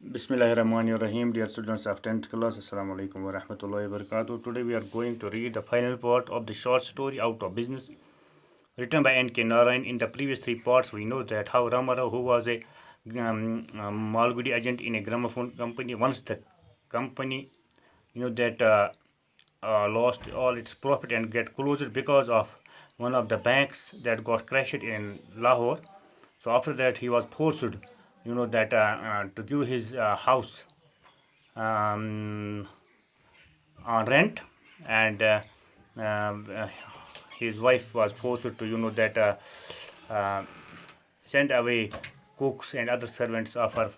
Bismillahirrahmanirrahim. Dear students of 10th class, Assalamu alaikum wa rahmatullahi wa barakatuh. Today we are going to read the final part of the short story Out of Business, written by N.K. Narayan. In the previous three parts, we know that how Ramarao, who was a Malgudi agent in a gramophone company, once the company, lost all its profit and get closed because of one of the banks that got crashed in Lahore. So after that, he was forced, to give his house um, on rent, and uh, his wife was forced to uh, send away cooks and other servants of her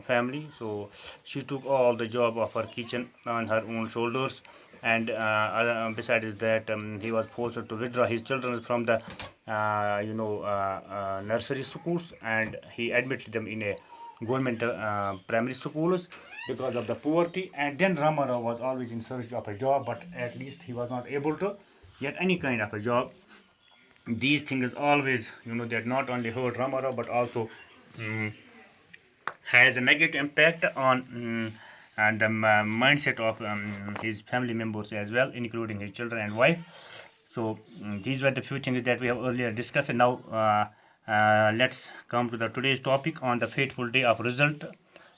family. So she took all the job of her kitchen on her own shoulders, and besides that, he was forced to withdraw his children from the nursery schools, and he admitted them in a government primary schools because of the poverty. And then Ramarao was always in search of a job, but at least he was not able to get any kind of a job. These things always, that not only hurt Ramarao but also has a negative impact on and the mindset of his family members as well, including his children and wife. So these were the few things that we have earlier discussed. And now let's come to the today's topic on the fateful day of result.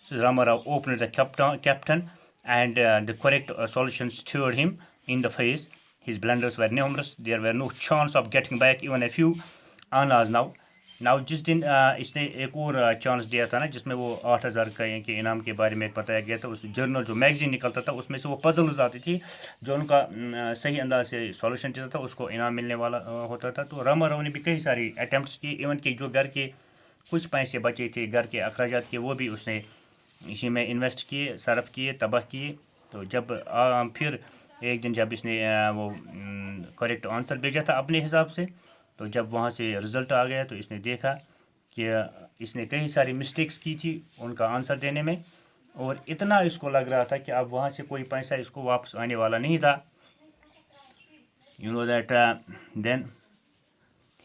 So Ramarao opened the captain, and the correct solution stared him in the face. His blunders were numerous. There were no chance of getting back even a few आनाज now जिस दिन इसने एक और chance दिया था ना, जिसमें वो 8,000 के इनाम के बारे में बताया गया था, उस जर्नल जो मैगजीन निकलता था उसमें से वो पजल्स आती थी, जो उनका सही अंदाज से सॉल्यूशन देता था उसको इनाम मिलने वाला होता था। तो रामाराव ने भी कई सारी अटैम्प्ट्स की, इवन कि जो घर के कुछ पैसे बचे थे घर के अखराजात के, वो भी उसने इसी में इन्वेस्ट किए, सर्फ किए, तबाह किए। तो जब फिर एक दिन जब इसने वो करेक्ट आंसर भेजा था अपने हिसाब से, तो जब वहाँ से रिज़ल्ट आ गया तो इसने देखा कि इसने कई सारी मिस्टेक्स की थी उनका आंसर देने में, और इतना इसको लग रहा था कि अब वहाँ से कोई पैसा इसको वापस आने वाला नहीं था। That then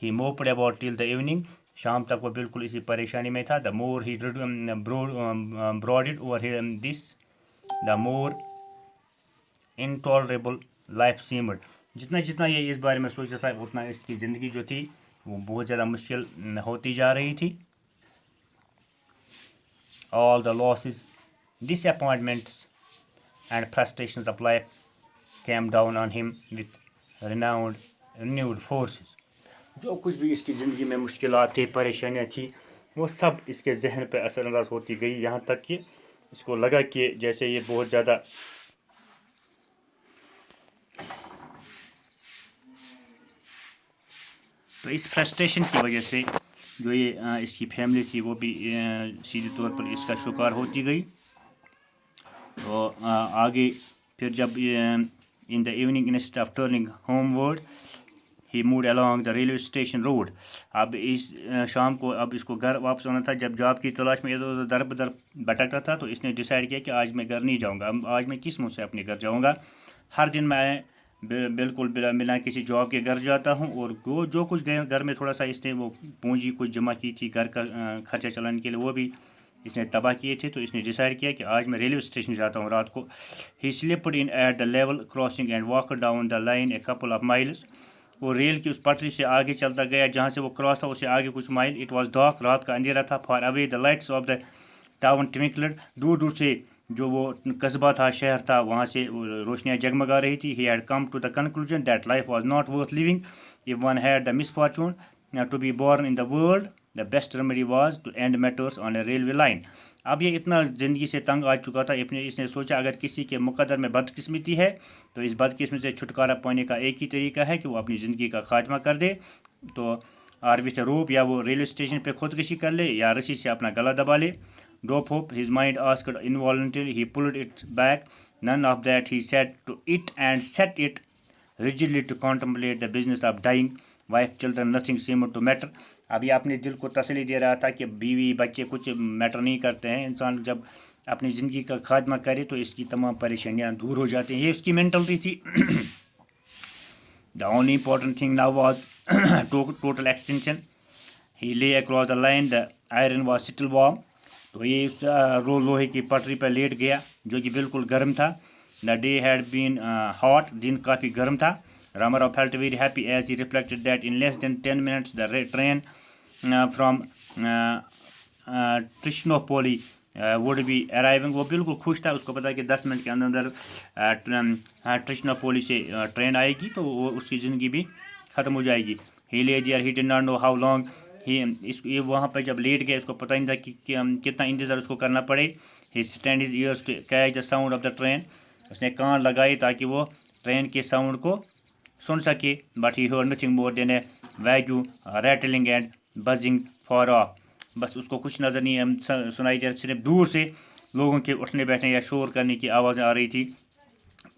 he moped about till the evening. शाम तक वो बिल्कुल इसी परेशानी में था। The more he brooded over this, the more intolerable life seemed. जितना जितना ये इस बारे में सोचता था उतना इसकी ज़िंदगी जो थी वो बहुत ज़्यादा मुश्किल होती जा रही थी। All the losses, disappointments and frustrations of life came down on him with renewed forces. जो कुछ भी इसकी ज़िंदगी में मुश्किलात थी, परेशानियाँ थी, वो सब इसके जहन पर असरअंदाज होती गई, यहाँ तक कि इसको लगा कि जैसे ये बहुत ज़्यादा तो इस फ्रस्ट्रेशन की वजह से जो ये इसकी फैमिली थी वो भी सीधे तौर पर इसका शिकार होती गई। तो आगे फिर जब in the evening instead of turning homeward he mood along the railway station road. अब इस शाम को अब इसको घर वापस आना था। जब जॉब की तलाश में इधर उधर दर बदर भटकता था तो इसने डिसाइड किया कि आज मैं घर नहीं जाऊँगा, आज मैं किस मुँह से अपने घर जाऊँगा। हर दिन मैं बिल्कुल बिना किसी जॉब के घर जाता हूँ, और वो जो कुछ घर में थोड़ा सा इसने वो पूंजी कुछ जमा की थी घर का खर्चा चलाने के लिए, वो भी इसने तबाह किए थे। तो इसने डिसाइड किया कि आज मैं रेलवे स्टेशन जाता हूँ रात को। ही slipped in at the level crossing and walk down the line a couple of miles. वो रेल की उस पटरी से आगे चलता गया, जहाँ से वो क्रॉस था उससे आगे कुछ माइल। इट वॉज डार्क, रात का अंधेरा था। Far away the lights of the town twinkled, दूर दूर से जो वो कस्बा था, शहर था, वहाँ से रोशनियाँ जगमगा रही थी। He had come to the conclusion that life was not worth living if one had the misfortune to be born in the world. The best remedy was to end matters on a railway line. अब ये इतना ज़िंदगी से तंग आ चुका था, इसने सोचा अगर किसी के मुकद्दर में बदकिस्मती है तो इस बदकिस्मती से छुटकारा पाने का एक ही तरीका है कि वो अपनी ज़िंदगी का खात्मा कर दे। तो आर विथ रोप, या वो रेलवे स्टेशन पे खुदकुशी कर ले या रस्सी से अपना गला दबा ले। Dope hope, his mind asked involuntarily. He pulled it back. None of that, he said to it, and set it rigidly to contemplate the business of dying. Wife, children, nothing seemed to matter. अब ये अपने दिल को तसल्ली दे रहा था कि बीवी बच्चे कुछ मैटर नहीं करते हैं। इंसान जब अपनी ज़िंदगी का खात्मा करे तो इसकी तमाम परेशानियां दूर हो जाती हैं। ये उसकी मेंटलिटी थी। The only important thing now was total extinction. He lay across the line. The iron was still warm. तो ये उस लोहे की पटरी पर लेट गया जो कि बिल्कुल गर्म था। The day had been hot, दिन काफ़ी गर्म था। Ramarao felt very happy as he reflected that in less than 10 minutes the train from Trichinopoli would be arriving. वो बिल्कुल खुश था, उसको पता है कि 10 मिनट के अंदर ट्रिशनोपोली से ट्रेन आएगी तो वो उसकी ज़िंदगी भी ख़त्म हो जाएगी। He lay there, he did not know how long ये वहाँ पर जब लेट गए उसको पता नहीं था कि कितना इंतज़ार उसको करना पड़े। He strained his ears to catch the sound of the train. उसने कान लगाए ताकि वो ट्रेन के साउंड को सुन सके। But he heard nothing more than a vague rattling and buzzing far off. बस उसको कुछ नज़र नहीं सुनाई दे, सिर्फ दूर से लोगों के उठने बैठने या शोर करने की आवाज़ें आ रही थी।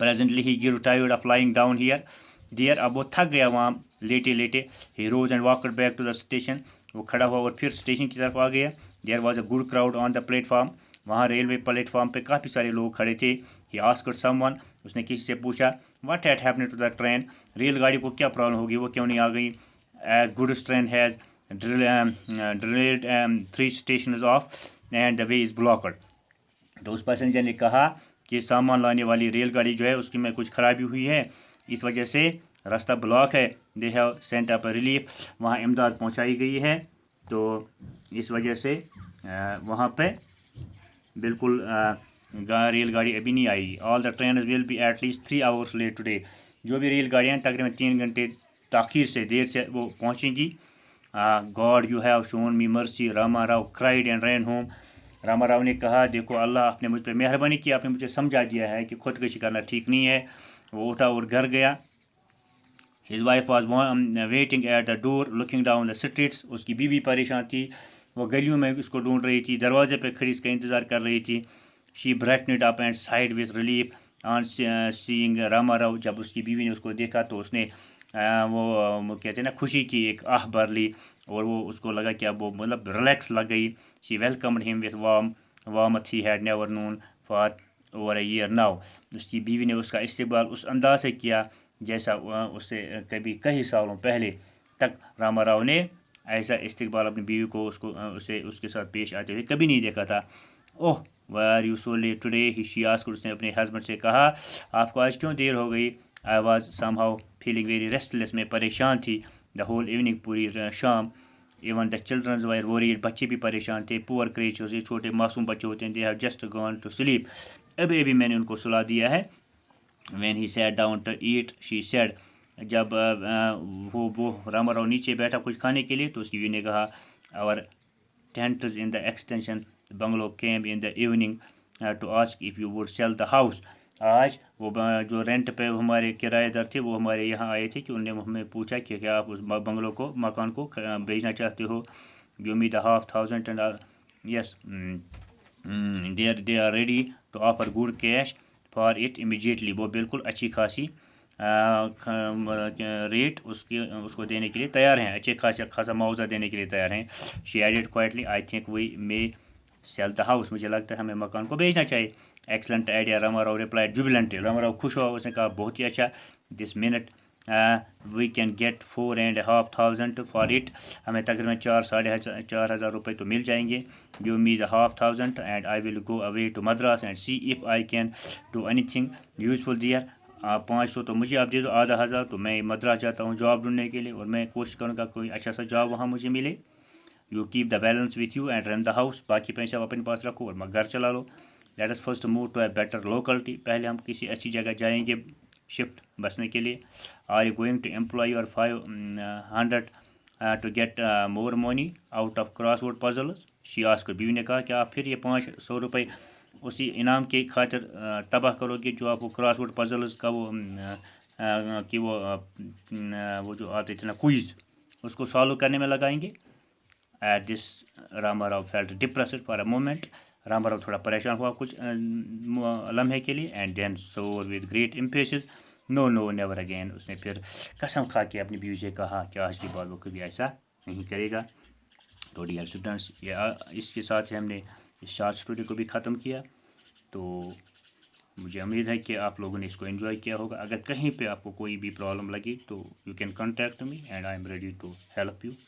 Presently he grew tired of lying down here. There, अब वो थक गया वहाँ लेटे लेटे। He rose and walked back to the station. वो खड़ा हुआ और फिर स्टेशन की तरफ आ गया। There was a good crowd on the platform. वहाँ रेलवे प्लेटफॉर्म पे काफ़ी सारे लोग खड़े थे। He asked someone, उसने किसी से पूछा, What had happened to the train? रेलगाड़ी को क्या प्रॉब्लम होगी, वो क्यों नहीं आ गई? Goods train has derailed 3 stations off and the way is blocked. तो उस पैसेंजर ने कहा कि सामान लाने वाली रेलगाड़ी जो है उसकी में कुछ खराबी हुई है, इस वजह से रास्ता ब्लॉक है। They have sent up relief, वहाँ इमदाद पहुँचाई गई है। तो इस वजह से वहाँ पे बिल्कुल रेलगाड़ी अभी नहीं आई। All the train will be at least 3 hours late today, जो भी रेलगाड़ियाँ तकरीबन 3 घंटे ताख़ीर से देर से वो पहुँचेंगी। God you have shown me mercy, Ramarao cried and ran home. Ramarao ने कहा, देखो अल्लाह आपने मुझ पर मेहरबानी की, आपने मुझे समझा दिया है कि खुदकशी करना ठीक नहीं है। वो उठा और घर गया। His wife was waiting at the door looking down the streets. उसकी बीवी परेशान थी, वो गलियों में उसको ढूंढ रही थी, दरवाजे पे खड़ी इसका इंतज़ार कर रही थी। She brightened up and sighed with relief on seeing Ramarao. जब उसकी बीवी ने उसको देखा तो उसने वो कहते हैं ना खुशी की एक आह भर ली और वो उसको लगा कि अब वो मतलब रिलैक्स लग गई। She welcomed him with warmth he had never known for over a year now. उसकी बीवी ने उसका इस्तेमाल उस अंदाज से किया जैसा उससे कभी कई सालों पहले तक रामाराव ने ऐसा इस्तेमाल अपनी बीवी को उसके साथ पेश आते हुए कभी नहीं देखा था। Oh why are you so late today, she asked, उसने अपने हस्बैंड से कहा आपको आज क्यों देर हो गई। I was somehow feeling very restless, मैं परेशान थी द होल इवनिंग, पूरी शाम। Even the children were worried, बच्चे भी परेशान थे। पुअर क्रिएचर्स, ये छोटे मासूम बच्चे होते हैं, they have just gone to sleep, अभी अभी मैंने उनको सुला दिया है। When he sat down to eat, she said, जब वो रामाराव नीचे बैठा कुछ खाने के लिए तो उसकी बीवी ने कहा, our tenants in the extension bungalow came in the evening to ask if you would sell the house. आज वो जो रेंट पे हमारे किराएदार थे वो हमारे यहाँ आए थे कि उन्होंने हमें पूछा कि क्या आप उस बंगलो को मकान को बेचना चाहते हो। Give me the $500 and yes, they are ready to offer good cash for it immediately. वो बिल्कुल अच्छी खासी रेट उसको देने के लिए तैयार हैं, अच्छे खासा मुआवजा देने के लिए तैयार हैं। She added quietly, I think we may sell the house. मुझे लगता है हमें मकान को बेचना चाहिए। Excellent idea, Rama Rao replied jubilantly. Rama Rao खुश हुआ, उसने कहा बहुत ही अच्छा। This minute we can get $4,500 for it. हमें तकरीबन 4,500 रुपये तो मिल जाएंगे। Give me the $500 and I will go away to Madras and see if I can do anything useful there. 500 तो मुझे आप दे दो, आधा हज़ार तो मैं मद्रास जाता हूँ जॉब ढूंढने के लिए और मैं कोशिश करूँगा कोई अच्छा सा जॉब वहाँ मुझे मिले। You keep the balance with you and rent the house. बाकी पैसे आप अपने पास रखो और घर चला लो। Let us first move to a better locality. पहले हम किसी अच्छी जगह जाएंगे शिफ्ट बसने के लिए। Are you going to employ your 500 to get more money out of crossword puzzles? She asked. बीवी ने कहा कि आप फिर ये 500 रुपये उसी इनाम के खातिर तबाह करोगे जो आपको क्रॉसवर्ड पजल्स का वो जो आते थे ना क्विज़, उसको सॉल्व करने में लगाएंगे। At this Ramarao felt depressed for a moment, Ramarao थोड़ा परेशान हुआ कुछ लम्हे के लिए। And then swore with great impatience, no no never again, उसने फिर कसम खा के अपनी बीवी से कहा कि आज के बाद वो कभी ऐसा नहीं करेगा। तो डियर स्टूडेंट्स, इसके साथ ही हमने इस शॉर्ट स्टोरी को भी ख़त्म किया। तो मुझे उम्मीद है कि आप लोगों ने इसको एंजॉय किया होगा। अगर कहीं पे आपको कोई भी प्रॉब्लम लगी तो you can contact me and I am ready to help you.